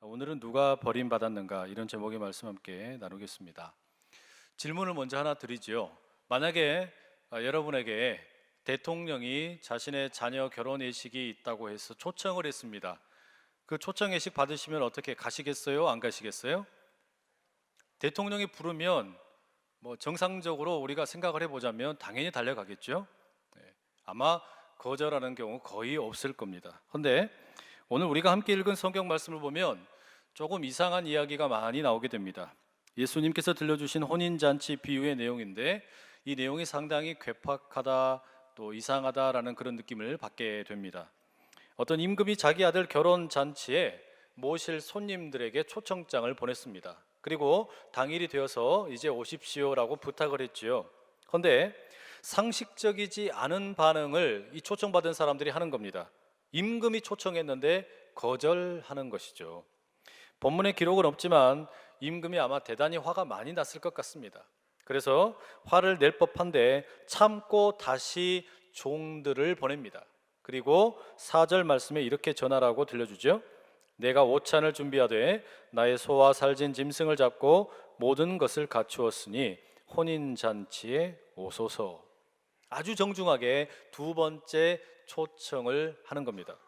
오늘은 누가 버림받았는가 이런 제목의 말씀 함께 나누겠습니다. 질문을 먼저 하나 드리지요. 만약에 여러분에게 대통령이 자신의 자녀 결혼 예식이 있다고 해서 초청을 했습니다. 그 초청 예식 받으시면 어떻게 가시겠어요? 안 가시겠어요? 대통령이 부르면 정상적으로 우리가 생각을 해보자면 당연히 달려가겠죠. 네, 아마 거절하는 경우 거의 없을 겁니다. 그런데 오늘 우리가 함께 읽은 성경 말씀을 보면 조금 이상한 이야기가 많이 나오게 됩니다. 예수님께서 들려주신 혼인잔치 비유의 내용인데 이 내용이 상당히 괴팍하다 또 이상하다라는 그런 느낌을 받게 됩니다. 어떤 임금이 자기 아들 결혼 잔치에 모실 손님들에게 초청장을 보냈습니다. 그리고 당일이 되어서 이제 오십시오라고 부탁을 했지요. 그런데 상식적이지 않은 반응을 이 초청받은 사람들이 하는 겁니다. 임금이 초청했는데 거절하는 것이죠. 본문에 기록은 없지만 임금이 아마 대단히 화가 많이 났을 것 같습니다. 그래서 화를 낼 법한데 참고 다시 종들을 보냅니다. 그리고 4절 말씀에 이렇게 전하라고 들려주죠. 내가 오찬을 준비하되 나의 소와 살진 짐승을 잡고 모든 것을 갖추었으니 혼인잔치에 오소서. 아주 정중하게 두 번째 초청을 하는 겁니다.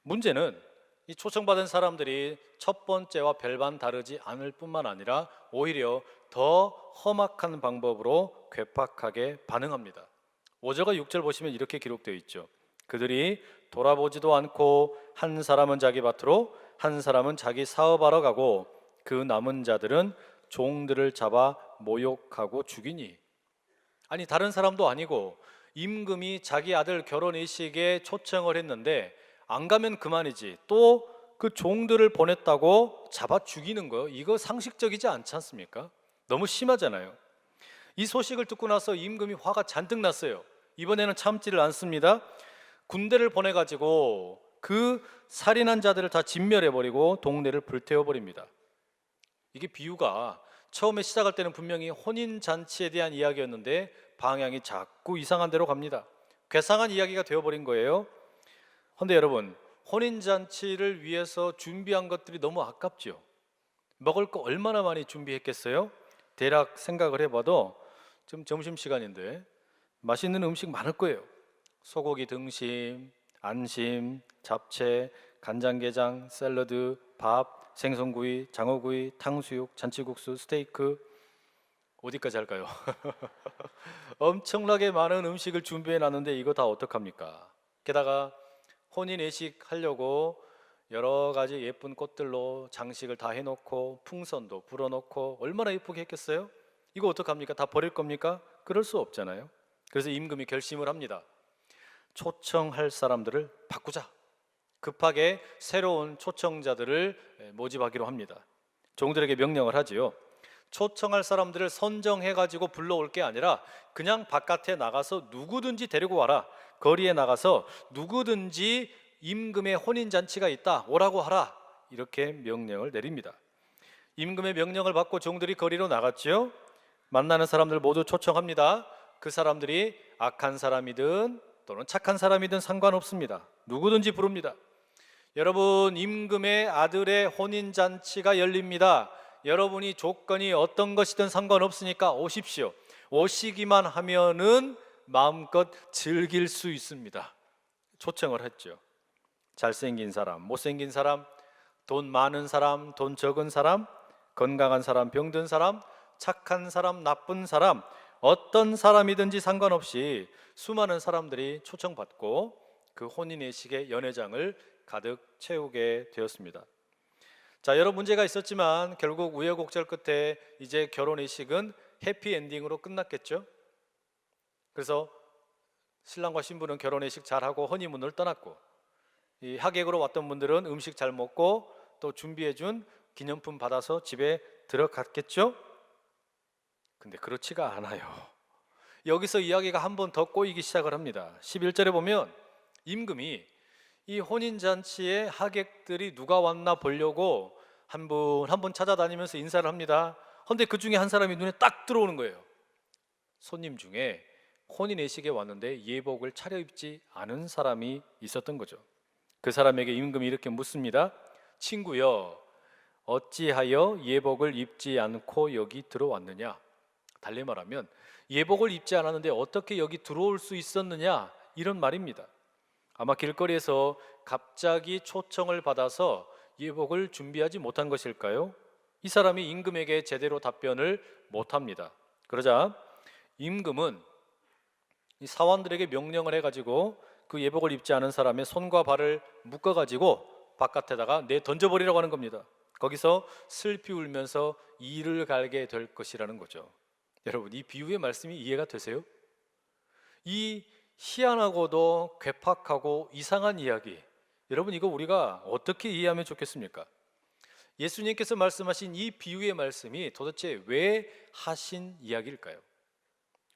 문제는 이 초청받은 사람들이 첫 번째와 별반 다르지 않을 뿐만 아니라 오히려 더 험악한 방법으로 괴팍하게 반응합니다. 5절과 6절 보시면 이렇게 기록되어 있죠. 그들이 돌아보지도 않고 한 사람은 자기 밭으로 한 사람은 자기 사업하러 가고 그 남은 자들은 종들을 잡아 모욕하고 죽이니. 아니 다른 사람도 아니고 임금이 자기 아들 결혼의식에 초청을 했는데 안 가면 그만이지 또 그 종들을 보냈다고 잡아 죽이는 거, 이거 상식적이지 않지 않습니까? 너무 심하잖아요. 이 소식을 듣고 나서 임금이 화가 잔뜩 났어요. 이번에는 참지를 않습니다. 군대를 보내가지고 그 살인한 자들을 다 진멸해버리고 동네를 불태워버립니다. 이게 비유가 처음에 시작할 때는 분명히 혼인잔치에 대한 이야기였는데 방향이 자꾸 이상한 데로 갑니다. 괴상한 이야기가 되어버린 거예요. 그런데 여러분, 혼인잔치를 위해서 준비한 것들이 너무 아깝죠. 먹을 거 얼마나 많이 준비했겠어요? 대략 생각을 해봐도 지금 점심시간인데 맛있는 음식 많을 거예요. 소고기 등심, 안심, 잡채, 간장게장, 샐러드, 밥, 생선구이, 장어구이, 탕수육, 잔치국수, 스테이크, 어디까지 할까요? 엄청나게 많은 음식을 준비해 놨는데 이거 다 어떡합니까? 게다가 혼인 예식 하려고 여러 가지 예쁜 꽃들로 장식을 다 해놓고 풍선도 불어놓고 얼마나 예쁘게 했겠어요? 이거 어떡합니까? 다 버릴 겁니까? 그럴 수 없잖아요. 그래서 임금이 결심을 합니다. 초청할 사람들을 바꾸자. 급하게 새로운 초청자들을 모집하기로 합니다. 종들에게 명령을 하지요. 초청할 사람들을 선정해가지고 불러올 게 아니라 그냥 바깥에 나가서 누구든지 데리고 와라. 거리에 나가서 누구든지 임금의 혼인잔치가 있다 오라고 하라. 이렇게 명령을 내립니다. 임금의 명령을 받고 종들이 거리로 나갔지요. 만나는 사람들 모두 초청합니다. 그 사람들이 악한 사람이든 또는 착한 사람이든 상관없습니다. 누구든지 부릅니다. 여러분, 임금의 아들의 혼인잔치가 열립니다. 여러분이 조건이 어떤 것이든 상관없으니까 오십시오. 오시기만 하면은 마음껏 즐길 수 있습니다. 초청을 했죠. 잘생긴 사람, 못생긴 사람, 돈 많은 사람, 돈 적은 사람, 건강한 사람, 병든 사람, 착한 사람, 나쁜 사람, 어떤 사람이든지 상관없이 수많은 사람들이 초청받고 그 혼인예식의 연회장을 가득 채우게 되었습니다. 자, 여러 문제가 있었지만 결국 우여곡절 끝에 이제 결혼의식은 해피엔딩으로 끝났겠죠. 그래서 신랑과 신부는 결혼의식 잘하고 허니문을 떠났고 이 하객으로 왔던 분들은 음식 잘 먹고 또 준비해준 기념품 받아서 집에 들어갔겠죠. 근데 그렇지가 않아요. 여기서 이야기가 한 번 더 꼬이기 시작을 합니다. 11절에 보면 임금이 이 혼인잔치에 하객들이 누가 왔나 보려고 한 분 한 분 찾아다니면서 인사를 합니다. 그런데 그 중에 한 사람이 눈에 딱 들어오는 거예요. 손님 중에 혼인예식에 왔는데 예복을 차려입지 않은 사람이 있었던 거죠. 그 사람에게 임금이 이렇게 묻습니다. 친구여, 어찌하여 예복을 입지 않고 여기 들어왔느냐? 달리 말하면 예복을 입지 않았는데 어떻게 여기 들어올 수 있었느냐? 이런 말입니다. 아마 길거리에서 갑자기 초청을 받아서 예복을 준비하지 못한 것일까요? 이 사람이 임금에게 제대로 답변을 못합니다. 그러자 임금은 이 사원들에게 명령을 해가지고 그 예복을 입지 않은 사람의 손과 발을 묶어가지고 바깥에다가 내 던져버리라고 하는 겁니다. 거기서 슬피 울면서 이를 갈게 될 것이라는 거죠. 여러분, 이 비유의 말씀이 이해가 되세요? 이 희한하고도 괴팍하고 이상한 이야기, 여러분 이거 우리가 어떻게 이해하면 좋겠습니까? 예수님께서 말씀하신 이 비유의 말씀이 도대체 왜 하신 이야기일까요?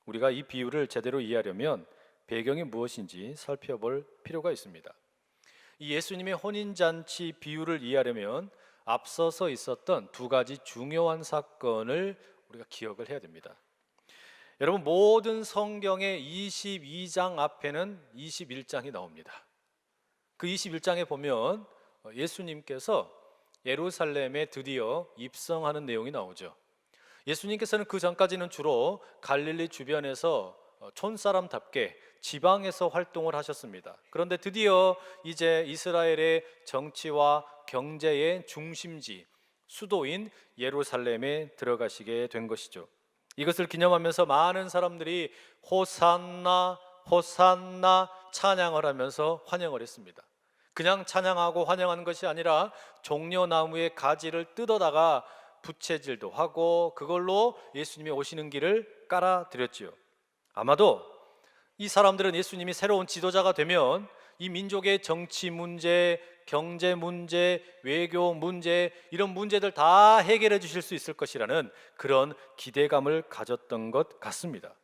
우리가 이 비유를 제대로 이해하려면 배경이 무엇인지 살펴볼 필요가 있습니다. 이 예수님의 혼인잔치 비유를 이해하려면 앞서서 있었던 두 가지 중요한 사건을 우리가 기억을 해야 됩니다. 여러분, 모든 성경의 22장 앞에는 21장이 나옵니다. 그 21장에 보면 예수님께서 예루살렘에 드디어 입성하는 내용이 나오죠. 예수님께서는 그 전까지는 주로 갈릴리 주변에서 촌사람답게 지방에서 활동을 하셨습니다. 그런데 드디어 이제 이스라엘의 정치와 경제의 중심지, 수도인 예루살렘에 들어가시게 된 것이죠. 이것을 기념하면서 많은 사람들이 호산나 호산나 찬양을 하면서 환영을 했습니다. 그냥 찬양하고 환영하는 것이 아니라 종려나무의 가지를 뜯어다가 부채질도 하고 그걸로 예수님이 오시는 길을 깔아드렸지요. 아마도 이 사람들은 예수님이 새로운 지도자가 되면 이 민족의 정치 문제, 경제 문제, 외교 문제, 이런 문제들 다 해결해 주실 수 있을 것이라는 그런 기대감을 가졌던 것 같습니다.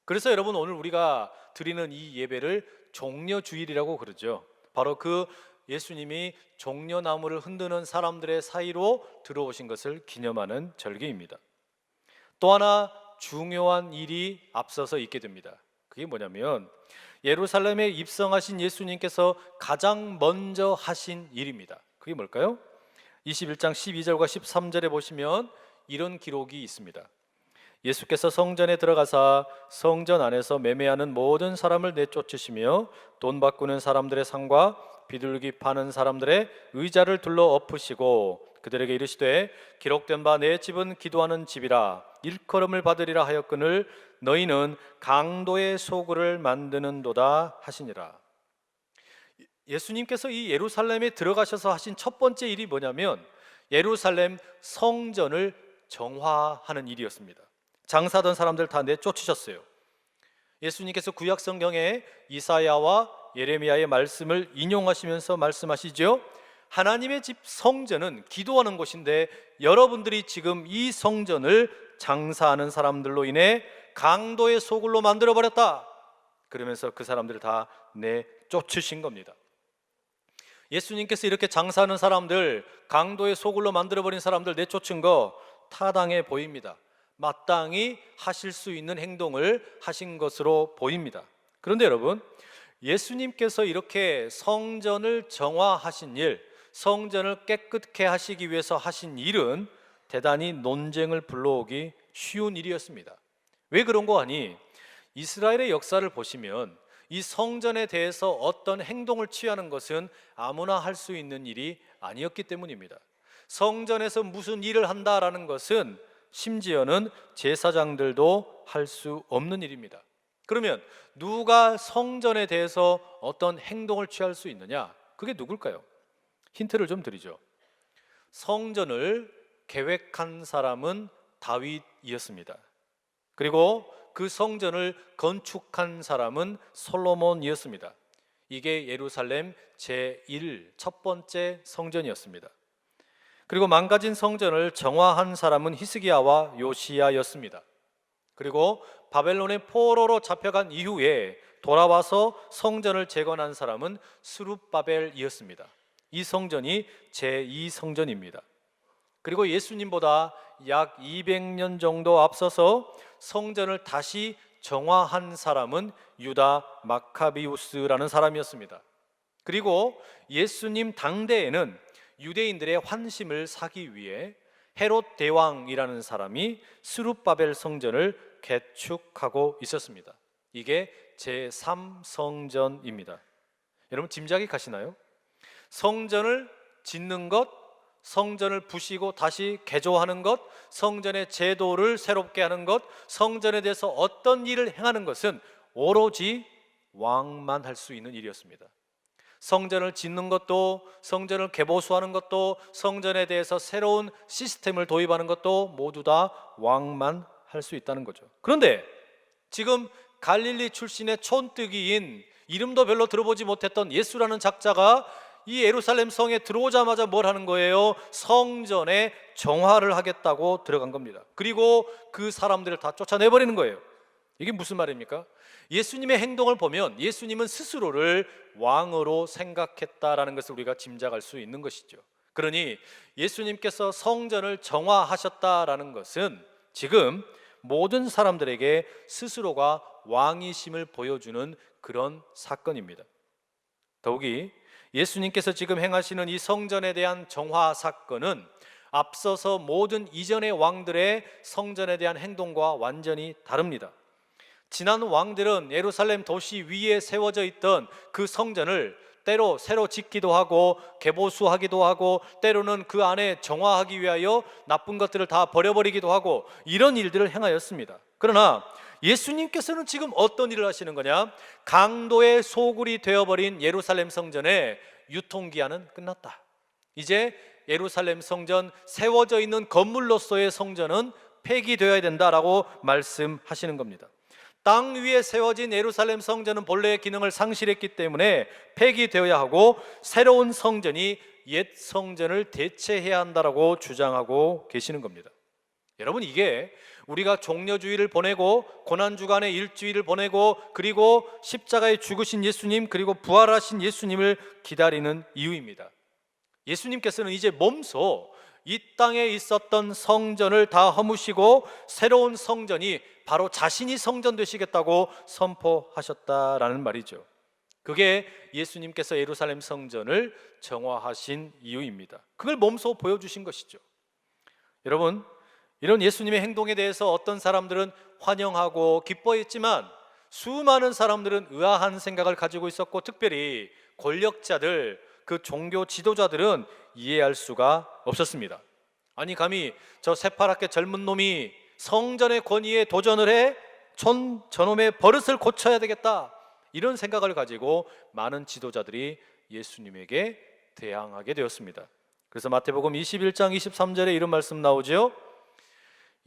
그래서 여러분, 오늘 우리가 드리는 이 예배를 종려주일이라고 그러죠. 바로 그 예수님이 종려나무를 흔드는 사람들의 사이로 들어오신 것을 기념하는 절기입니다. 또 하나 중요한 일이 앞서서 있게 됩니다. 그게 뭐냐면 예루살렘에 입성하신 예수님께서 가장 먼저 하신 일입니다. 그게 뭘까요? 21장 12절과 13절에 보시면 이런 기록이 있습니다. 예수께서 성전에 들어가사 성전 안에서 매매하는 모든 사람을 내쫓으시며 돈 바꾸는 사람들의 상과 비둘기 파는 사람들의 의자를 둘러 엎으시고 그들에게 이르시되 기록된 바 내 집은 기도하는 집이라 일컬음을 받으리라 하였거늘 너희는 강도의 소굴을 만드는도다 하시니라. 예수님께서 이 예루살렘에 들어가셔서 하신 첫 번째 일이 뭐냐면 예루살렘 성전을 정화하는 일이었습니다. 장사하던 사람들 다 내쫓으셨어요. 예수님께서 구약 성경에 이사야와 예레미야의 말씀을 인용하시면서 말씀하시죠. 하나님의 집 성전은 기도하는 곳인데 여러분들이 지금 이 성전을 장사하는 사람들로 인해 강도의 소굴로 만들어버렸다. 그러면서 그 사람들을 다 내쫓으신 겁니다. 예수님께서 이렇게 장사하는 사람들, 강도의 소굴로 만들어버린 사람들 내쫓은 거 타당해 보입니다. 마땅히 하실 수 있는 행동을 하신 것으로 보입니다. 그런데 여러분, 예수님께서 이렇게 성전을 정화하신 일, 성전을 깨끗게 하시기 위해서 하신 일은 대단히 논쟁을 불러오기 쉬운 일이었습니다. 왜 그런 거 아니? 이스라엘의 역사를 보시면 이 성전에 대해서 어떤 행동을 취하는 것은 아무나 할 수 있는 일이 아니었기 때문입니다. 성전에서 무슨 일을 한다라는 것은 심지어는 제사장들도 할 수 없는 일입니다. 그러면 누가 성전에 대해서 어떤 행동을 취할 수 있느냐? 그게 누굴까요? 힌트를 좀 드리죠. 성전을 계획한 사람은 다윗이었습니다. 그리고 그 성전을 건축한 사람은 솔로몬이었습니다. 이게 예루살렘 제1 첫 번째 성전이었습니다. 그리고 망가진 성전을 정화한 사람은 히스기야와 요시야였습니다. 그리고 바벨론의 포로로 잡혀간 이후에 돌아와서 성전을 재건한 사람은 스룹바벨이었습니다. 이 성전이 제2 성전입니다. 그리고 예수님보다 약 200년 정도 앞서서 성전을 다시 정화한 사람은 유다 마카비우스라는 사람이었습니다. 그리고 예수님 당대에는 유대인들의 환심을 사기 위해 헤롯 대왕이라는 사람이 스룹바벨 성전을 개축하고 있었습니다. 이게 제3성전입니다. 여러분 짐작이 가시나요? 성전을 짓는 것, 성전을 부시고 다시 개조하는 것, 성전의 제도를 새롭게 하는 것, 성전에 대해서 어떤 일을 행하는 것은 오로지 왕만 할 수 있는 일이었습니다. 성전을 짓는 것도, 성전을 개보수하는 것도, 성전에 대해서 새로운 시스템을 도입하는 것도 모두 다 왕만 할 수 있다는 거죠. 그런데 지금 갈릴리 출신의 촌뜨기인 이름도 별로 들어보지 못했던 예수라는 작자가 이 예루살렘 성에 들어오자마자 뭘 하는 거예요? 성전에 정화를 하겠다고 들어간 겁니다. 그리고 그 사람들을 다 쫓아내버리는 거예요. 이게 무슨 말입니까? 예수님의 행동을 보면 예수님은 스스로를 왕으로 생각했다라는 것을 우리가 짐작할 수 있는 것이죠. 그러니 예수님께서 성전을 정화하셨다라는 것은 지금 모든 사람들에게 스스로가 왕이심을 보여주는 그런 사건입니다. 더욱이 예수님께서 지금 행하시는 이 성전에 대한 정화 사건은 앞서서 모든 이전의 왕들의 성전에 대한 행동과 완전히 다릅니다. 지난 왕들은 예루살렘 도시 위에 세워져 있던 그 성전을 때로 새로 짓기도 하고 개보수하기도 하고 때로는 그 안에 정화하기 위하여 나쁜 것들을 다 버려버리기도 하고 이런 일들을 행하였습니다. 그러나 예수님께서는 지금 어떤 일을 하시는 거냐? 강도의 소굴이 되어버린 예루살렘 성전의 유통기한은 끝났다. 이제 예루살렘 성전, 세워져 있는 건물로서의 성전은 폐기되어야 된다라고 말씀하시는 겁니다. 땅 위에 세워진 예루살렘 성전은 본래의 기능을 상실했기 때문에 폐기되어야 하고 새로운 성전이 옛 성전을 대체해야 한다라고 주장하고 계시는 겁니다. 여러분, 이게 우리가 종려주의를 보내고 고난주간의 일주일을 보내고 그리고 십자가에 죽으신 예수님 그리고 부활하신 예수님을 기다리는 이유입니다. 예수님께서는 이제 몸소 이 땅에 있었던 성전을 다 허무시고 새로운 성전이 바로 자신이 성전 되시겠다고 선포하셨다라는 말이죠. 그게 예수님께서 예루살렘 성전을 정화하신 이유입니다. 그걸 몸소 보여주신 것이죠. 여러분, 이런 예수님의 행동에 대해서 어떤 사람들은 환영하고 기뻐했지만 수많은 사람들은 의아한 생각을 가지고 있었고 특별히 권력자들, 그 종교 지도자들은 이해할 수가 없었습니다. 아니 감히 저 새파랗게 젊은 놈이 성전의 권위에 도전을 해 저놈의 버릇을 고쳐야 되겠다 이런 생각을 가지고 많은 지도자들이 예수님에게 대항하게 되었습니다. 그래서 마태복음 21장 23절에 이런 말씀 나오죠.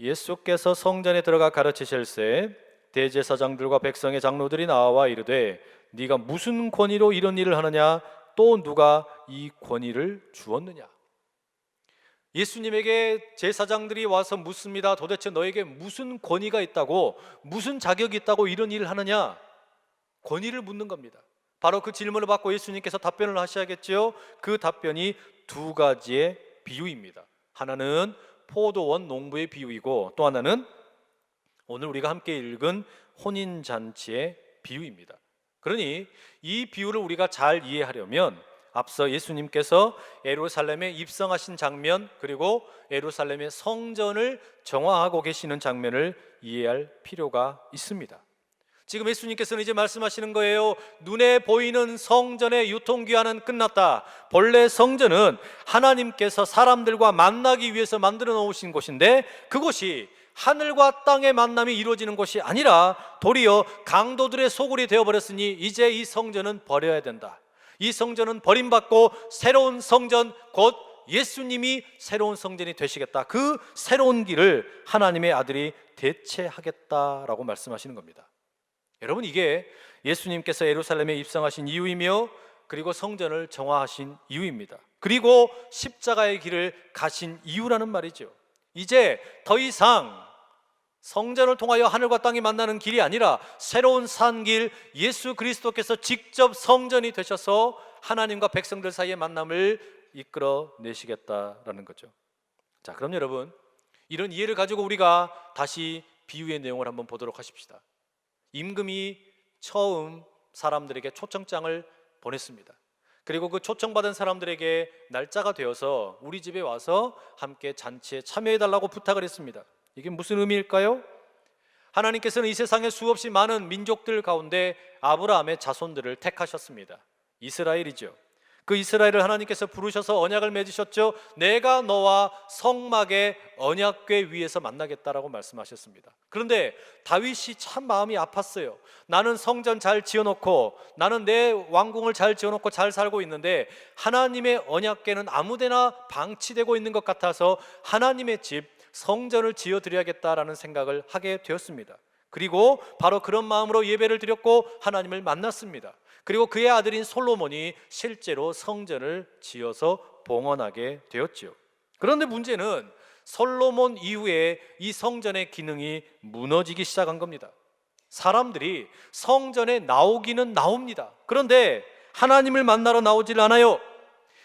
예수께서 성전에 들어가 가르치실새 대제사장들과 백성의 장로들이 나와 이르되 네가 무슨 권위로 이런 일을 하느냐 또 누가 이 권위를 주었느냐. 예수님에게 제사장들이 와서 묻습니다. 도대체 너에게 무슨 권위가 있다고, 무슨 자격이 있다고 이런 일을 하느냐? 권위를 묻는 겁니다. 바로 그 질문을 받고 예수님께서 답변을 하셔야겠죠. 그 답변이 두 가지의 비유입니다. 하나는 포도원 농부의 비유이고 또 하나는 오늘 우리가 함께 읽은 혼인잔치의 비유입니다. 그러니 이 비유를 우리가 잘 이해하려면 앞서 예수님께서 예루살렘에 입성하신 장면 그리고 예루살렘의 성전을 정화하고 계시는 장면을 이해할 필요가 있습니다. 지금 예수님께서는 이제 말씀하시는 거예요. 눈에 보이는 성전의 유통기한은 끝났다. 본래 성전은 하나님께서 사람들과 만나기 위해서 만들어 놓으신 곳인데 그곳이 하늘과 땅의 만남이 이루어지는 곳이 아니라 도리어 강도들의 소굴이 되어버렸으니 이제 이 성전은 버려야 된다. 이 성전은 버림받고 새로운 성전 곧 예수님이 새로운 성전이 되시겠다. 그 새로운 길을 하나님의 아들이 대체하겠다라고 말씀하시는 겁니다. 여러분, 이게 예수님께서 예루살렘에 입성하신 이유이며 그리고 성전을 정화하신 이유입니다. 그리고 십자가의 길을 가신 이유라는 말이죠. 이제 더 이상 성전을 통하여 하늘과 땅이 만나는 길이 아니라 새로운 산길 예수 그리스도께서 직접 성전이 되셔서 하나님과 백성들 사이의 만남을 이끌어 내시겠다라는 거죠. 자, 그럼 여러분, 이런 이해를 가지고 우리가 다시 비유의 내용을 한번 보도록 하십시다. 임금이 처음 사람들에게 초청장을 보냈습니다. 그리고 그 초청받은 사람들에게 날짜가 되어서 우리 집에 와서 함께 잔치에 참여해달라고 부탁을 했습니다. 이게 무슨 의미일까요? 하나님께서는 이 세상에 수없이 많은 민족들 가운데 아브라함의 자손들을 택하셨습니다. 이스라엘이죠. 그 이스라엘을 하나님께서 부르셔서 언약을 맺으셨죠. 내가 너와 성막의 언약궤 위에서 만나겠다라고 말씀하셨습니다. 그런데 다윗이 참 마음이 아팠어요. 나는 성전 잘 지어놓고, 나는 내 왕궁을 잘 지어놓고 잘 살고 있는데 하나님의 언약궤는 아무데나 방치되고 있는 것 같아서 하나님의 집 성전을 지어드려야겠다라는 생각을 하게 되었습니다. 그리고 바로 그런 마음으로 예배를 드렸고 하나님을 만났습니다. 그리고 그의 아들인 솔로몬이 실제로 성전을 지어서 봉헌하게 되었지요. 그런데 문제는 솔로몬 이후에 이 성전의 기능이 무너지기 시작한 겁니다. 사람들이 성전에 나오기는 나옵니다. 그런데 하나님을 만나러 나오질 않아요.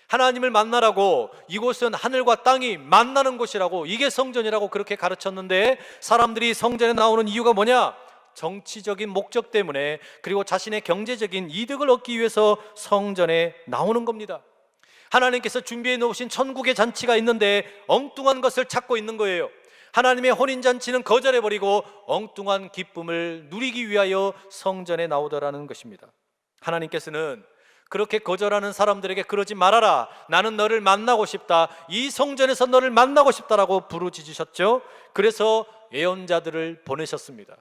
하나님을 만나라고, 이곳은 하늘과 땅이 만나는 곳이라고, 이게 성전이라고 그렇게 가르쳤는데 사람들이 성전에 나오는 이유가 뭐냐? 정치적인 목적 때문에, 그리고 자신의 경제적인 이득을 얻기 위해서 성전에 나오는 겁니다. 하나님께서 준비해 놓으신 천국의 잔치가 있는데 엉뚱한 것을 찾고 있는 거예요. 하나님의 혼인잔치는 거절해버리고 엉뚱한 기쁨을 누리기 위하여 성전에 나오더라는 것입니다. 하나님께서는 그렇게 거절하는 사람들에게 그러지 말아라, 나는 너를 만나고 싶다, 이 성전에서 너를 만나고 싶다라고 부르짖으셨죠. 그래서 예언자들을 보내셨습니다.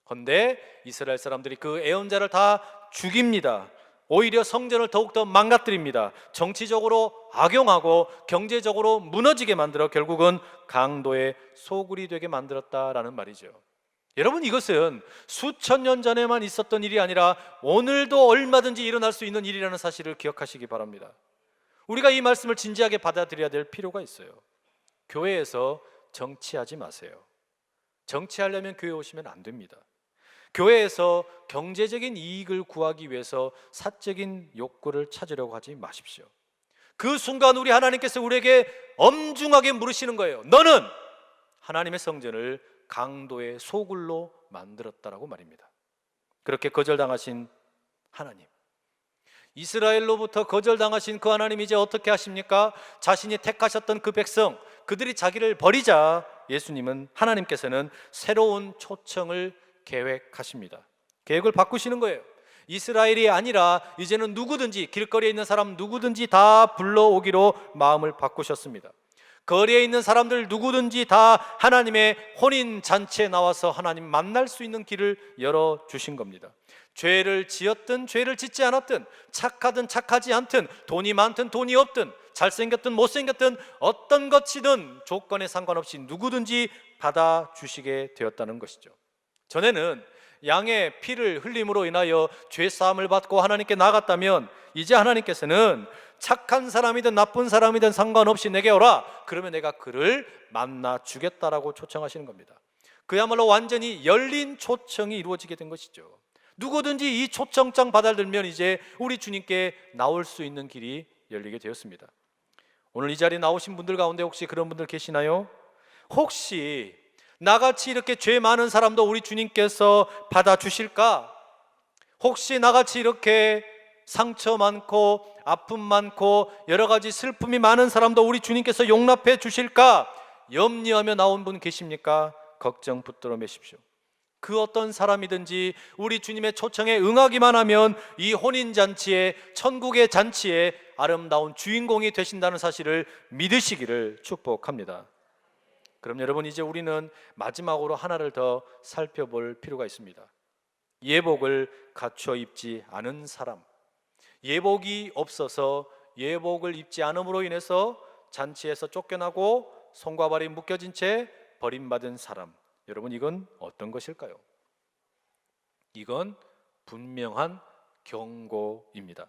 그런데 이스라엘 사람들이 그 예언자를 다 죽입니다. 오히려 성전을 더욱더 망가뜨립니다. 정치적으로 악용하고 경제적으로 무너지게 만들어 결국은 강도의 소굴이 되게 만들었다라는 말이죠. 여러분, 이것은 수천 년 전에만 있었던 일이 아니라 오늘도 얼마든지 일어날 수 있는 일이라는 사실을 기억하시기 바랍니다. 우리가 이 말씀을 진지하게 받아들여야 될 필요가 있어요. 교회에서 정치하지 마세요. 정치하려면 교회 오시면 안 됩니다. 교회에서 경제적인 이익을 구하기 위해서 사적인 욕구를 찾으려고 하지 마십시오. 그 순간 우리 하나님께서 우리에게 엄중하게 물으시는 거예요. 너는 하나님의 성전을 강도의 소굴로 만들었다라고 말입니다. 그렇게 거절당하신 하나님, 이스라엘로부터 거절당하신 그 하나님, 이제 어떻게 하십니까? 자신이 택하셨던 그 백성, 그들이 자기를 버리자 예수님은, 하나님께서는 새로운 초청을 계획하십니다. 계획을 바꾸시는 거예요. 이스라엘이 아니라 이제는 누구든지, 길거리에 있는 사람 누구든지 다 불러오기로 마음을 바꾸셨습니다. 거리에 있는 사람들 누구든지 다 하나님의 혼인잔치에 나와서 하나님 만날 수 있는 길을 열어주신 겁니다. 죄를 지었든 죄를 짓지 않았든, 착하든 착하지 않든, 돈이 많든 돈이 없든, 잘생겼든 못생겼든, 어떤 것이든 조건에 상관없이 누구든지 받아주시게 되었다는 것이죠. 전에는 양의 피를 흘림으로 인하여 죄사함을 받고 하나님께 나갔다면, 이제 하나님께서는 착한 사람이든 나쁜 사람이든 상관없이 내게 오라, 그러면 내가 그를 만나 주겠다라고 초청하시는 겁니다. 그야말로 완전히 열린 초청이 이루어지게 된 것이죠. 누구든지 이 초청장 받아들면 이제 우리 주님께 나올 수 있는 길이 열리게 되었습니다. 오늘 이 자리에 나오신 분들 가운데 혹시 그런 분들 계시나요? 혹시 나같이 이렇게 죄 많은 사람도 우리 주님께서 받아주실까? 혹시 나같이 이렇게 상처 많고 아픔 많고 여러 가지 슬픔이 많은 사람도 우리 주님께서 용납해 주실까? 염려하며 나온 분 계십니까? 걱정 붙들어 매십시오. 그 어떤 사람이든지 우리 주님의 초청에 응하기만 하면 이 혼인잔치에, 천국의 잔치에 아름다운 주인공이 되신다는 사실을 믿으시기를 축복합니다. 그럼 여러분, 이제 우리는 마지막으로 하나를 더 살펴볼 필요가 있습니다. 예복을 갖춰 입지 않은 사람, 예복이 없어서 예복을 입지 않음으로 인해서 잔치에서 쫓겨나고 손과 발이 묶여진 채 버림받은 사람, 여러분, 이건 어떤 것일까요? 이건 분명한 경고입니다.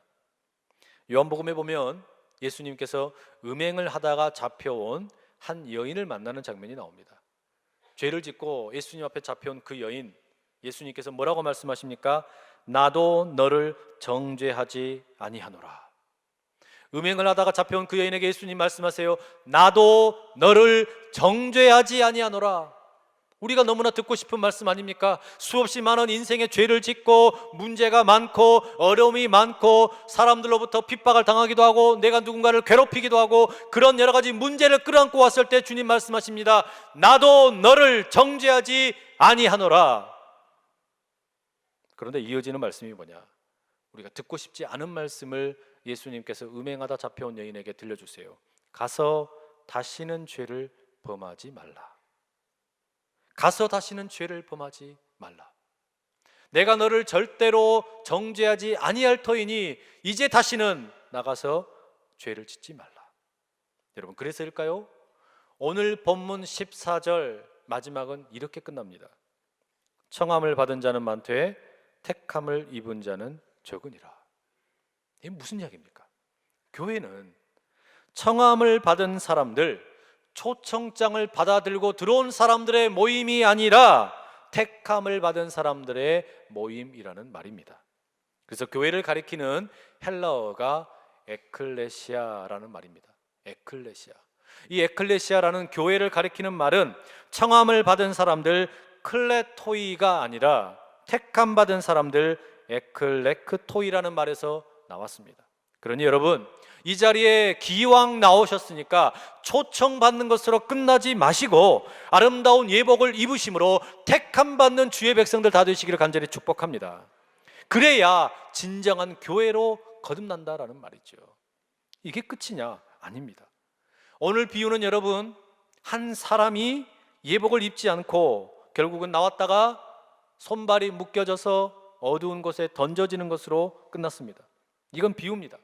요한복음에 보면 예수님께서 음행을 하다가 잡혀온 한 여인을 만나는 장면이 나옵니다. 죄를 짓고 예수님 앞에 잡혀온 그 여인, 예수님께서 뭐라고 말씀하십니까? 나도 너를 정죄하지 아니하노라. 음행을 하다가 잡혀온 그 여인에게 예수님 말씀하세요. 나도 너를 정죄하지 아니하노라. 우리가 너무나 듣고 싶은 말씀 아닙니까? 수없이 많은 인생의 죄를 짓고 문제가 많고 어려움이 많고 사람들로부터 핍박을 당하기도 하고 내가 누군가를 괴롭히기도 하고 그런 여러 가지 문제를 끌어안고 왔을 때 주님 말씀하십니다. 나도 너를 정죄하지 아니하노라. 그런데 이어지는 말씀이 뭐냐? 우리가 듣고 싶지 않은 말씀을 예수님께서 음행하다 잡혀온 여인에게 들려주세요. 가서 다시는 죄를 범하지 말라. 가서 다시는 죄를 범하지 말라. 내가 너를 절대로 정죄하지 아니할 터이니 이제 다시는 나가서 죄를 짓지 말라. 여러분, 그래서일까요? 오늘 본문 14절 마지막은 이렇게 끝납니다. 청함을 받은 자는 많되 택함을 입은 자는 적으니라. 이게 무슨 이야기입니까? 교회는 청함을 받은 사람들, 초청장을 받아들고 들어온 사람들의 모임이 아니라 택함을 받은 사람들의 모임이라는 말입니다. 그래서 교회를 가리키는 헬라어가 에클레시아라는 말입니다. 에클레시아. 이 에클레시아라는 교회를 가리키는 말은 청함을 받은 사람들 클레토이가 아니라 택함 받은 사람들 에클레크토이라는 말에서 나왔습니다. 그러니 여러분, 이 자리에 기왕 나오셨으니까 초청받는 것으로 끝나지 마시고 아름다운 예복을 입으심으로 택함 받는 주의 백성들 다 되시기를 간절히 축복합니다. 그래야 진정한 교회로 거듭난다라는 말이죠. 이게 끝이냐? 아닙니다. 오늘 비유는 여러분, 한 사람이 예복을 입지 않고 결국은 나왔다가 손발이 묶여져서 어두운 곳에 던져지는 것으로 끝났습니다. 이건 비유입니다.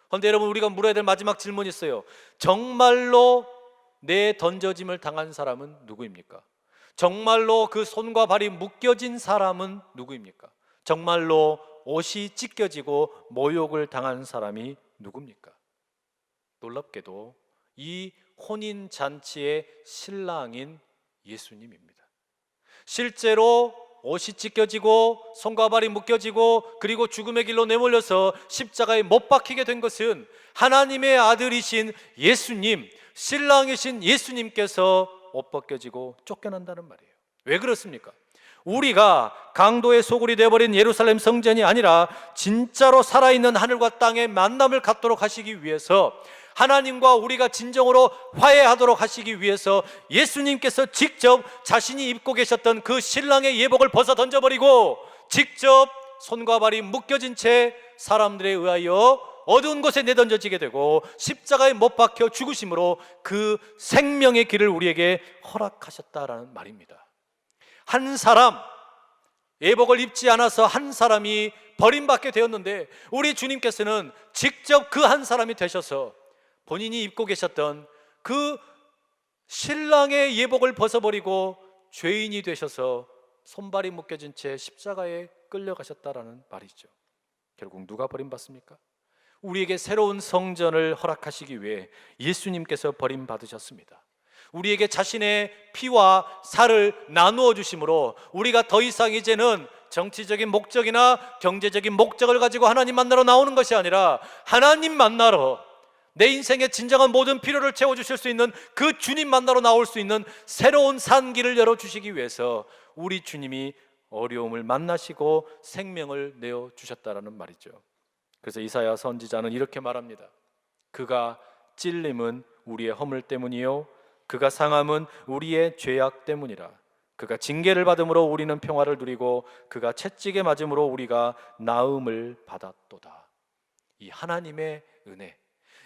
그런데 여러분, 우리가 물어야 될 마지막 질문이 있어요. 정말로 내 던져짐을 당한 사람은 누구입니까? 정말로 그 손과 발이 묶여진 사람은 누구입니까? 정말로 옷이 찢겨지고 모욕을 당한 사람이 누굽니까? 놀랍게도 이 혼인잔치의 신랑인 예수님입니다. 실제로 옷이 찢겨지고 손과 발이 묶여지고 그리고 죽음의 길로 내몰려서 십자가에 못 박히게 된 것은 하나님의 아들이신 예수님, 신랑이신 예수님께서 옷 벗겨지고 쫓겨난다는 말이에요. 왜 그렇습니까? 우리가 강도의 소굴이 되어버린 예루살렘 성전이 아니라 진짜로 살아있는 하늘과 땅의 만남을 갖도록 하시기 위해서, 하나님과 우리가 진정으로 화해하도록 하시기 위해서 예수님께서 직접 자신이 입고 계셨던 그 신랑의 예복을 벗어 던져버리고 직접 손과 발이 묶여진 채 사람들에 의하여 어두운 곳에 내던져지게 되고 십자가에 못 박혀 죽으심으로 그 생명의 길을 우리에게 허락하셨다라는 말입니다. 한 사람, 예복을 입지 않아서 한 사람이 버림받게 되었는데 우리 주님께서는 직접 그 한 사람이 되셔서 본인이 입고 계셨던 그 신랑의 예복을 벗어버리고 죄인이 되셔서 손발이 묶여진 채 십자가에 끌려가셨다라는 말이죠. 결국 누가 버림받습니까? 우리에게 새로운 성전을 허락하시기 위해 예수님께서 버림받으셨습니다. 우리에게 자신의 피와 살을 나누어 주심으로 우리가 더 이상 이제는 정치적인 목적이나 경제적인 목적을 가지고 하나님 만나러 나오는 것이 아니라 하나님 만나러, 내 인생의 진정한 모든 필요를 채워주실 수 있는 그 주님 만나러 나올 수 있는 새로운 산길을 열어주시기 위해서 우리 주님이 어려움을 만나시고 생명을 내어주셨다라는 말이죠. 그래서 이사야 선지자는 이렇게 말합니다. 그가 찔림은 우리의 허물 때문이요 그가 상함은 우리의 죄악 때문이라. 그가 징계를 받음으로 우리는 평화를 누리고 그가 채찍에 맞음으로 우리가 나음을 받았도다. 이 하나님의 은혜,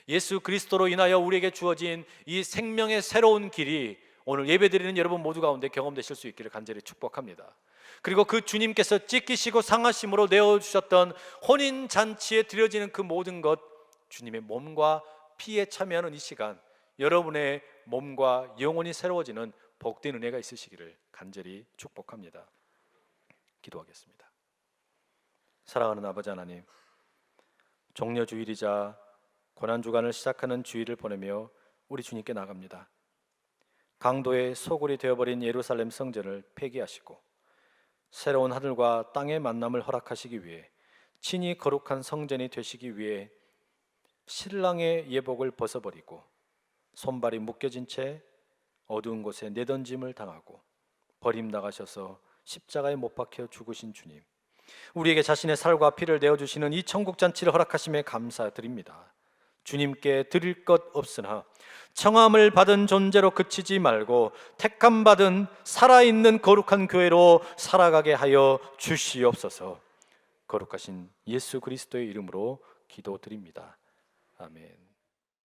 예수 그리스도로 인하여 우리에게 주어진 이 생명의 새로운 길이 오늘 예배드리는 여러분 모두 가운데 경험되실 수 있기를 간절히 축복합니다. 그리고 그 주님께서 찢기시고 상하심으로 내어주셨던 혼인잔치에 드려지는 그 모든 것, 주님의 몸과 피에 참여하는 이 시간, 여러분의 몸과 영혼이 새로워지는 복된 은혜가 있으시기를 간절히 축복합니다. 기도하겠습니다. 사랑하는 아버지 하나님, 종려주일이자 고난주간을 시작하는 주일을 보내며 우리 주님께 나갑니다. 강도의 소굴이 되어버린 예루살렘 성전을 폐기하시고 새로운 하늘과 땅의 만남을 허락하시기 위해 친히 거룩한 성전이 되시기 위해 신랑의 예복을 벗어버리고 손발이 묶여진 채 어두운 곳에 내던짐을 당하고 버림 나가셔서 십자가에 못 박혀 죽으신 주님, 우리에게 자신의 살과 피를 내어주시는 이 천국잔치를 허락하심에 감사드립니다. 주님께 드릴 것 없으나 청함을 받은 존재로 그치지 말고 택함받은 살아있는 거룩한 교회로 살아가게 하여 주시옵소서. 거룩하신 예수 그리스도의 이름으로 기도드립니다. 아멘.